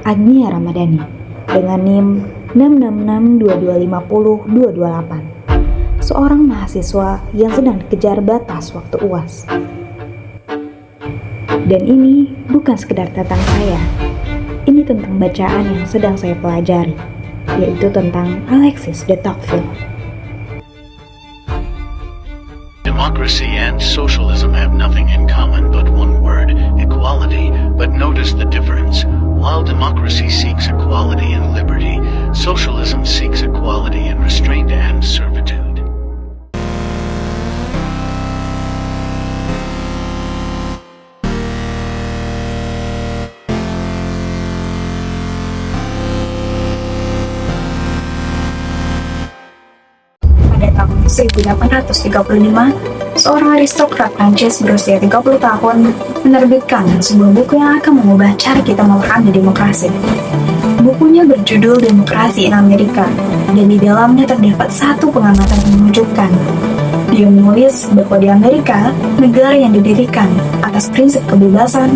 Agnia Ramadhani dengan NIM 6662250-228. Seorang mahasiswa yang sedang dikejar batas waktu UAS. Dan ini bukan sekedar tentang saya. Ini tentang bacaan yang sedang saya pelajari, yaitu tentang Alexis de Tocqueville. Democracy and socialism have nothing in common but one word, equality, but notice the difference. While democracy seeks equality and liberty, socialism seeks equality and restraint and servitude. Pada tahun 1835, seorang aristokrat Prancis berusia 30 tahun menerbitkan sebuah buku yang akan mengubah cara kita memahami demokrasi. Bukunya berjudul Demokrasi in Amerika, dan di dalamnya terdapat satu pengamatan yang menunjukkan. Dia menulis bahwa di Amerika, negara yang didirikan atas prinsip kebebasan,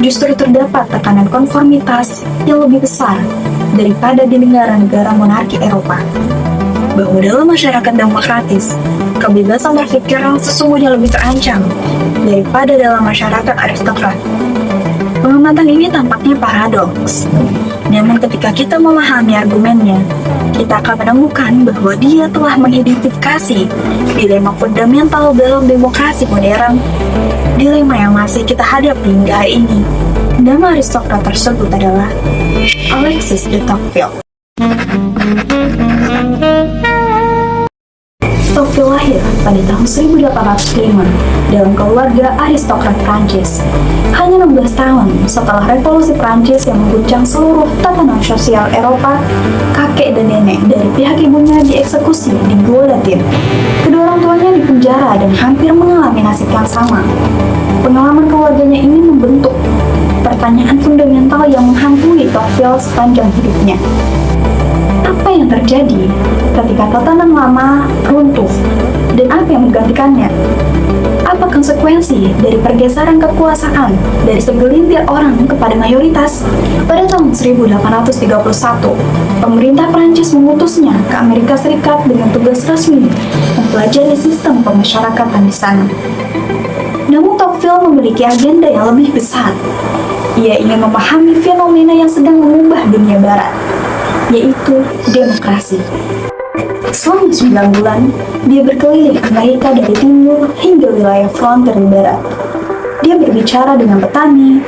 justru terdapat tekanan konformitas yang lebih besar daripada di negara-negara monarki Eropa. Bahwa dalam masyarakat demokratis, kebebasan berpikir sesungguhnya lebih terancam daripada dalam masyarakat aristokrat. Pengamatan ini tampaknya paradoks, namun ketika kita memahami argumennya, kita akan menemukan bahwa dia telah mengidentifikasi dilema fundamental dalam demokrasi modern, dilema yang masih kita hadapi hingga hari ini. Nama aristokrat tersebut adalah Alexis de Tocqueville. Tocqueville lahir pada tahun 1805 dalam keluarga aristokrat Prancis. Hanya 16 tahun setelah revolusi Prancis yang mengguncang seluruh tatanan sosial Eropa, kakek dan nenek dari pihak ibunya dieksekusi di guillotine. Kedua orang tuanya dipenjara dan hampir mengalami nasib yang sama. Pengalaman keluarganya ini membentuk pertanyaan fundamental yang menghantui Tocqueville sepanjang hidupnya. Apa yang terjadi ketika tatanan lama runtuh dan apa yang menggantikannya? Apa konsekuensi dari pergeseran kekuasaan dari segelintir orang kepada mayoritas? Pada tahun 1831, pemerintah Prancis mengutusnya ke Amerika Serikat dengan tugas resmi mempelajari sistem pemasyarakatan di sana. Namun Tocqueville memiliki agenda yang lebih besar. Ia ingin memahami fenomena yang sedang mengubah dunia barat, yaitu demokrasi. Selama 9 bulan, dia berkeliling Amerika dari timur hingga wilayah frontier di barat. Dia berbicara dengan petani,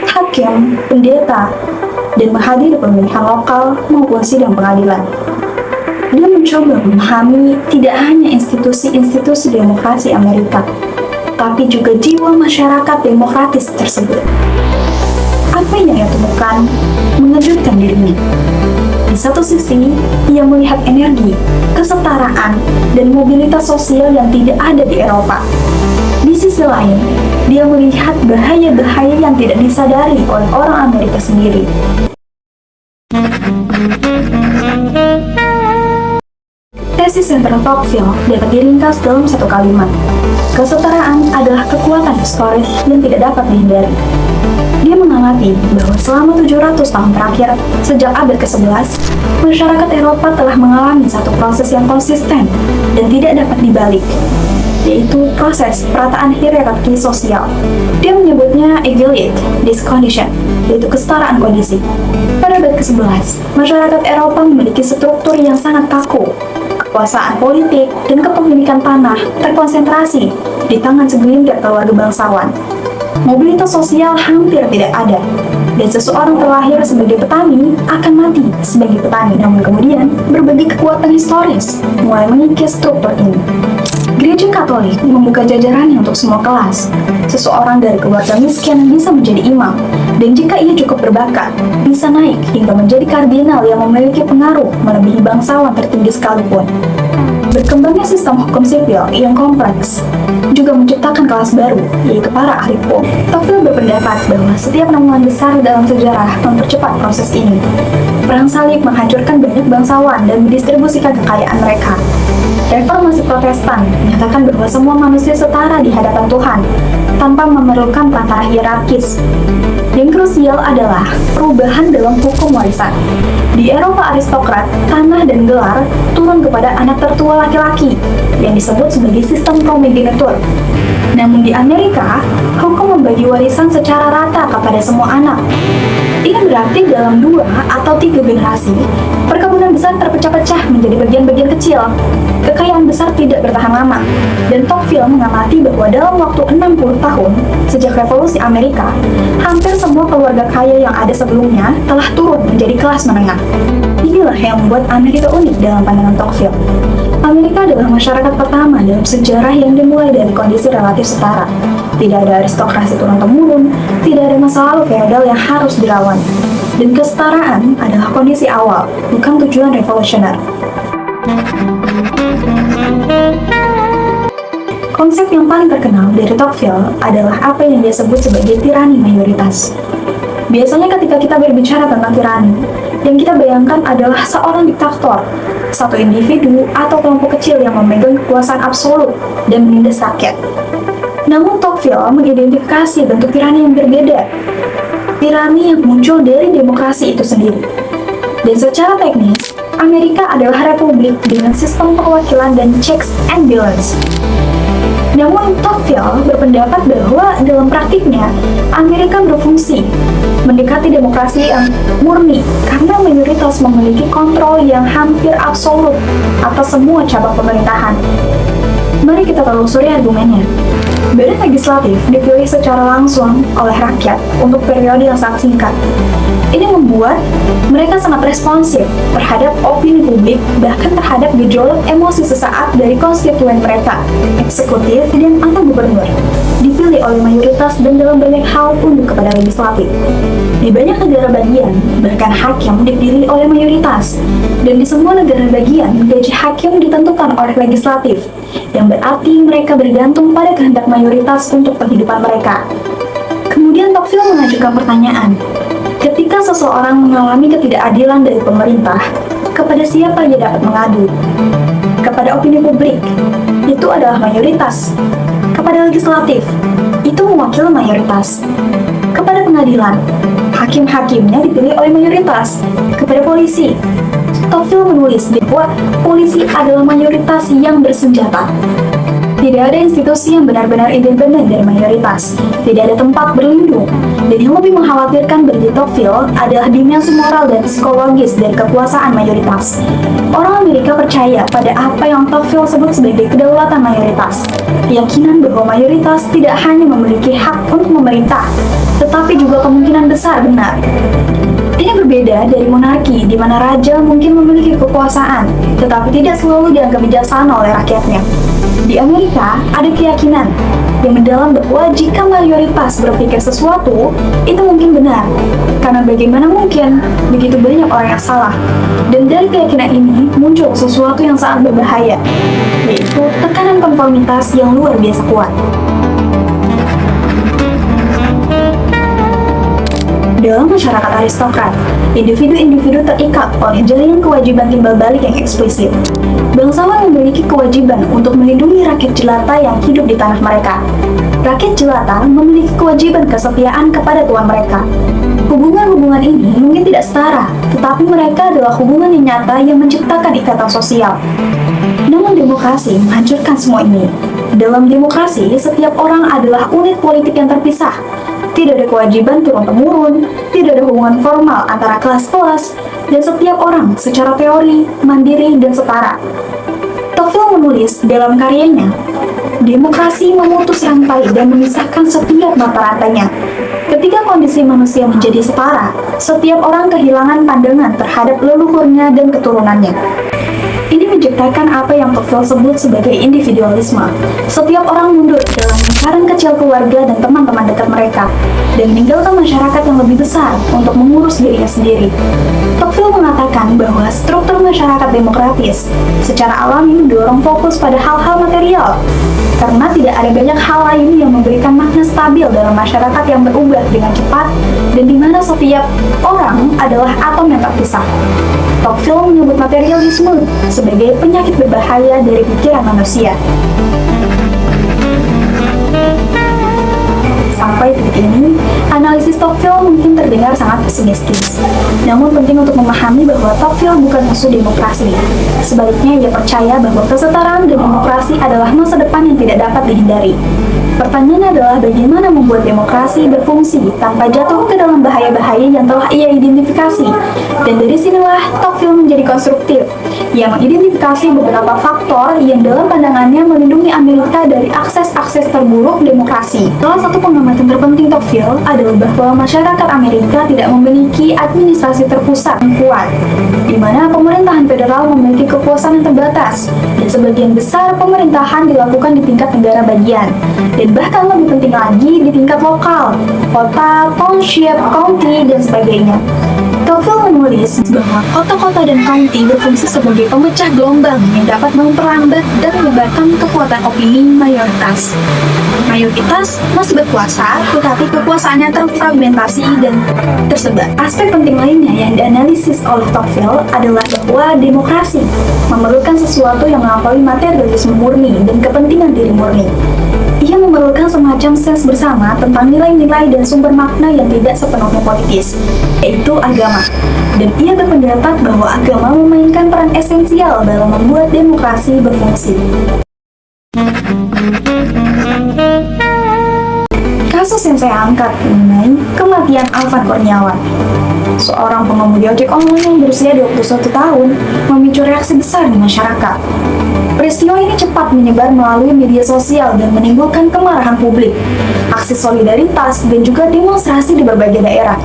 hakim, pendeta, dan menghadiri pemilihan lokal maupun sidang pengadilan. Dia mencoba memahami tidak hanya institusi-institusi demokrasi Amerika, tapi juga jiwa masyarakat demokratis tersebut. Apa yang ia temukan mengejutkan dirinya. Di satu sisi, ia melihat energi, kesetaraan, dan mobilitas sosial yang tidak ada di Eropa. Di sisi lain, dia melihat bahaya-bahaya yang tidak disadari oleh orang Amerika sendiri. Tesis sentral Tocqueville dapat diringkas dalam satu kalimat. Kesetaraan adalah kekuatan historis yang tidak dapat dihindari. Dia mengamati bahwa selama 700 tahun terakhir, sejak abad ke-11, masyarakat Eropa telah mengalami satu proses yang konsisten dan tidak dapat dibalik, yaitu proses perataan hierarki sosial. Dia menyebutnya egalite discondition, yaitu kesetaraan kondisi. Pada abad ke-11, masyarakat Eropa memiliki struktur yang sangat kaku. Kekuasaan politik dan kepemilikan tanah terkonsentrasi di tangan segelintir keluarga bangsawan. Mobilitas sosial hampir tidak ada, dan seseorang terlahir sebagai petani akan mati sebagai petani, namun kemudian berbagai kekuatan historis mulai mengikis struktur ini. Gereja Katolik membuka jajarannya untuk semua kelas. Seseorang dari keluarga miskin bisa menjadi imam, dan jika ia cukup berbakat, bisa naik hingga menjadi kardinal yang memiliki pengaruh melebihi bangsawan tertinggi sekalipun. Berkembangnya sistem hukum sipil yang kompleks juga menciptakan kelas baru, yaitu para ahli hukum. Tocqueville berpendapat bahwa setiap nemuan besar dalam sejarah mempercepat proses ini. Perang salib menghancurkan banyak bangsawan dan mendistribusikan kekayaan mereka. Reformasi Protestan menyatakan bahwa semua manusia setara di hadapan Tuhan, tanpa memerlukan perantara hierarkis. Yang krusial adalah perubahan dalam hukum warisan. Di Eropa aristokrat, tanah dan gelar turun kepada anak tertua laki-laki, yang disebut sebagai sistem promogenitur. Namun di Amerika, hukum membagi warisan secara rata kepada semua anak. Ini berarti dalam 2 atau 3 generasi, perkebunan besar terpecah-pecah menjadi bagian-bagian kecil. Kekayaan besar tidak bertahan lama, dan Tocqueville mengamati bahwa dalam waktu 60 tahun sejak revolusi Amerika, hampir semua keluarga kaya yang ada sebelumnya telah turun menjadi kelas menengah. Inilah yang membuat Amerika unik dalam pandangan Tocqueville. Amerika adalah masyarakat pertama dalam sejarah yang dimulai dari kondisi relatif setara. Tidak ada aristokrasi turun-temurun, tidak ada masa lalu feodal yang harus dilawan. Dan kesetaraan adalah kondisi awal, bukan tujuan revolusioner. Konsep yang paling terkenal dari Tocqueville adalah apa yang dia sebut sebagai tirani mayoritas. Biasanya ketika kita berbicara tentang tirani, yang kita bayangkan adalah seorang diktator, satu individu atau kelompok kecil yang memegang kekuasaan absolut dan menindas rakyat. Namun Tocqueville mengidentifikasi bentuk tirani yang berbeda, tirani yang muncul dari demokrasi itu sendiri. Dan secara teknis, Amerika adalah republik dengan sistem perwakilan dan checks and balance. Namun Tocqueville berpendapat bahwa dalam praktiknya, Amerika berfungsi mendekati demokrasi yang murni karena mayoritas memiliki kontrol yang hampir absolut atas semua cabang pemerintahan. Mari kita telusuri argumennya. Badan legislatif dipilih secara langsung oleh rakyat untuk periode yang sangat singkat. Ini membuat mereka sangat responsif terhadap opini publik, bahkan terhadap gejolak emosi sesaat dari konstituen mereka, eksekutif dan atau gubernur. Dipilih oleh mayoritas dan dalam banyak hal tunduk kepada legislatif. Di banyak negara bagian, bahkan hakim dipilih oleh mayoritas. Dan di semua negara bagian, gaji hakim ditentukan oleh legislatif, yang berarti mereka bergantung pada kehendak mayoritas untuk penghidupan mereka. Kemudian Tocqueville mengajukan pertanyaan, ketika seseorang mengalami ketidakadilan dari pemerintah, kepada siapa ia dapat mengadu? Kepada opini publik, itu adalah mayoritas. Kepada legislatif, itu mewakili mayoritas. Kepada pengadilan, hakim-hakimnya dipilih oleh mayoritas. Kepada polisi, Tocqueville menulis bahwa polisi adalah mayoritas yang bersenjata. Tidak ada institusi yang benar-benar independen dari mayoritas. Tidak ada tempat berlindung. Dan yang lebih mengkhawatirkan bagi Tocqueville adalah dimensi moral dan psikologis dari kekuasaan mayoritas. Orang Amerika percaya pada apa yang Tocqueville sebut sebagai kedaulatan mayoritas. Keyakinan bahwa mayoritas tidak hanya memiliki hak untuk memerintah, tetapi juga kemungkinan besar benar. Ini berbeda dari monarki, di mana raja mungkin memiliki kekuasaan, tetapi tidak selalu dianggap bijaksana oleh rakyatnya. Di Amerika, ada keyakinan yang mendalam bahwa jika mayoritas berpikir sesuatu, itu mungkin benar. Karena bagaimana mungkin begitu banyak orang yang salah. Dan dari keyakinan ini muncul sesuatu yang sangat berbahaya, yaitu tekanan konformitas yang luar biasa kuat. Dalam masyarakat aristokrat, individu-individu terikat oleh jaringan kewajiban timbal balik yang eksplisit. Bangsawan memiliki kewajiban untuk melindungi rakyat jelata yang hidup di tanah mereka. Rakyat jelata memiliki kewajiban kesetiaan kepada tuan mereka. Hubungan-hubungan ini mungkin tidak setara, tetapi mereka adalah hubungan yang nyata yang menciptakan ikatan sosial. Namun demokrasi menghancurkan semua ini. Dalam demokrasi, setiap orang adalah unit politik yang terpisah. Tidak ada kewajiban turun-temurun, tidak ada hubungan formal antara kelas-kelas, dan setiap orang secara teori, mandiri, dan setara. Tocqueville menulis dalam karyanya, demokrasi memutus rantai dan memisahkan setiap mata rantainya. Ketika kondisi manusia menjadi setara, setiap orang kehilangan pandangan terhadap leluhurnya dan keturunannya. Ini menciptakan apa yang Tocqueville sebut sebagai individualisme. Setiap orang mundur dalam lingkaran kecil keluarga dan teman-teman dekat mereka, dan meninggalkan masyarakat yang lebih besar untuk mengurus dirinya sendiri. Tocqueville mengatakan bahwa struktur masyarakat demokratis secara alami mendorong fokus pada hal-hal material, karena tidak ada banyak hal lain yang memberikan makna stabil dalam masyarakat yang berubah dengan cepat dan di mana setiap orang adalah atom yang terpisah. Tocqueville menyebut materialisme sebagai penyakit berbahaya dari pikiran manusia. Sampai titik ini, analisis Tocqueville mungkin terdengar sangat pesimistis. Namun penting untuk memahami bahwa Tocqueville bukan musuh demokrasi. Sebaliknya, ia percaya bahwa kesetaraan dan demokrasi adalah masa depan yang tidak dapat dihindari. Pertanyaannya adalah bagaimana membuat demokrasi berfungsi tanpa jatuh ke dalam bahaya-bahaya yang telah ia identifikasi. Dan dari sinilah Tocqueville menjadi konstruktif. Ia mengidentifikasi beberapa faktor yang dalam pandangannya melindungi Amerika dari akses-akses terburuk demokrasi. Salah satu pengamatan terpenting Tocqueville adalah bahwa masyarakat Amerika tidak memiliki administrasi terpusat yang kuat, di mana pemerintahan federal memiliki kekuasaan yang terbatas, dan sebagian besar pemerintahan dilakukan di tingkat negara bagian. Dan bahkan lebih penting lagi di tingkat lokal, kota, township, county, dan sebagainya. Tocqueville menulis bahwa kota-kota dan county berfungsi sebagai pemecah gelombang yang dapat memperlambat dan menyebarkan kekuatan opini mayoritas. Mayoritas masih berkuasa, tetapi kekuasaannya terfragmentasi dan tersebar. Aspek penting lainnya yang dianalisis oleh Tocqueville adalah bahwa demokrasi memerlukan sesuatu yang melampaui materialisme murni dan kepentingan diri murni. Ia memerlukan semacam sense bersama tentang nilai-nilai dan sumber makna yang tidak sepenuhnya politis, yaitu agama. Dan ia berpendapat bahwa agama memainkan peran esensial dalam membuat demokrasi berfungsi. Kasus yang saya angkat mengenai kematian Alvan Kurniawan, seorang pengemudi ojek online yang berusia 21 tahun, memicu reaksi besar di masyarakat. Peristiwa ini cepat menyebar melalui media sosial dan menimbulkan kemarahan publik, aksi solidaritas, dan juga demonstrasi di berbagai daerah.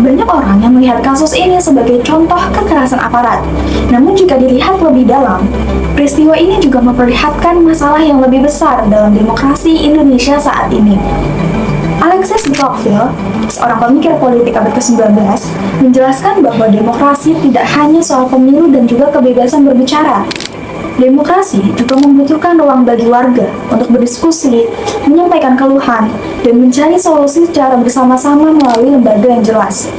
Banyak orang yang melihat kasus ini sebagai contoh kekerasan aparat. Namun jika dilihat lebih dalam, peristiwa ini juga memperlihatkan masalah yang lebih besar dalam demokrasi Indonesia saat ini. Alexis de Tocqueville, seorang pemikir politik abad ke-19, menjelaskan bahwa demokrasi tidak hanya soal pemilu dan juga kebebasan berbicara. Demokrasi juga membutuhkan ruang bagi warga untuk berdiskusi, menyampaikan keluhan, dan mencari solusi secara bersama-sama melalui lembaga yang jelas.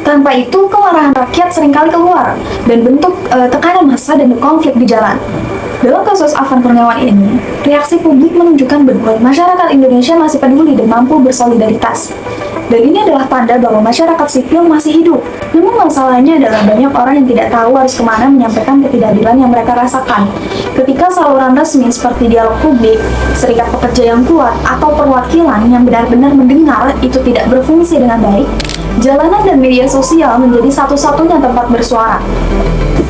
Tanpa itu, kemarahan rakyat seringkali keluar dan bentuk tekanan massa dan konflik di jalan. Dalam kasus Alvan Kurniawan ini, reaksi publik menunjukkan bahwa masyarakat Indonesia masih peduli dan mampu bersolidaritas. Dan ini adalah tanda bahwa masyarakat sipil masih hidup. Namun masalahnya adalah banyak orang yang tidak tahu harus kemana menyampaikan ketidakadilan yang mereka rasakan. Ketika saluran resmi seperti dialog publik, serikat pekerja yang kuat, atau perwakilan yang benar-benar mendengar itu tidak berfungsi dengan baik, jalanan dan media sosial menjadi satu-satunya tempat bersuara.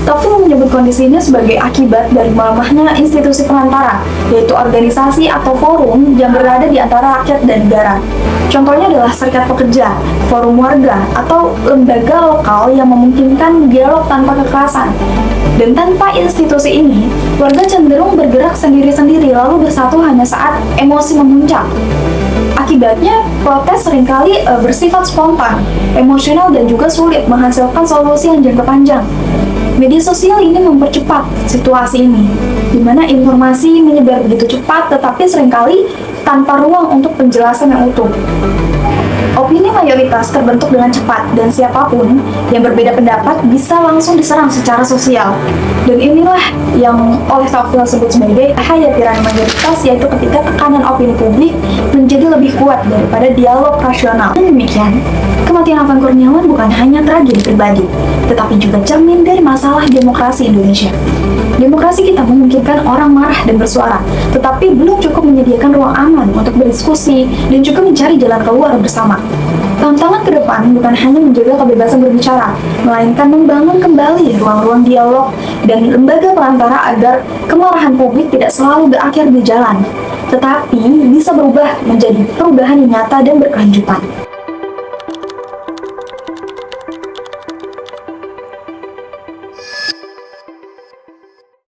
Tocqueville menyebut kondisi ini sebagai akibat dari melemahnya institusi perantara, yaitu organisasi atau forum yang berada di antara rakyat dan negara. Contohnya adalah serikat pekerja, forum warga, atau lembaga lokal yang memungkinkan dialog tanpa kekerasan. Dan tanpa institusi ini, warga cenderung bergerak sendiri-sendiri lalu bersatu hanya saat emosi memuncak. Akibatnya, protes seringkali bersifat spontan, emosional, dan juga sulit menghasilkan solusi yang jangka panjang. Media sosial ini mempercepat situasi ini, di mana informasi menyebar begitu cepat tetapi seringkali tanpa ruang untuk penjelasan yang utuh. Opini mayoritas terbentuk dengan cepat dan siapapun yang berbeda pendapat bisa langsung diserang secara sosial. Dan inilah yang oleh Tocqueville sebut sebagai bahaya tirani mayoritas, yaitu ketika tekanan opini publik menjadi lebih kuat daripada dialog rasional. Dan demikian, kematian Alvan Kurniawan bukan hanya tragedi pribadi, tetapi juga cermin dari masalah demokrasi Indonesia. Demokrasi kita memungkinkan orang marah dan bersuara, tetapi belum cukup menyediakan ruang aman untuk berdiskusi dan juga mencari jalan keluar bersama. Tantangan ke depan bukan hanya menjaga kebebasan berbicara, melainkan membangun kembali ruang-ruang dialog dan lembaga perantara agar kemarahan publik tidak selalu berakhir di jalan, tetapi bisa berubah menjadi perubahan yang nyata dan berkelanjutan.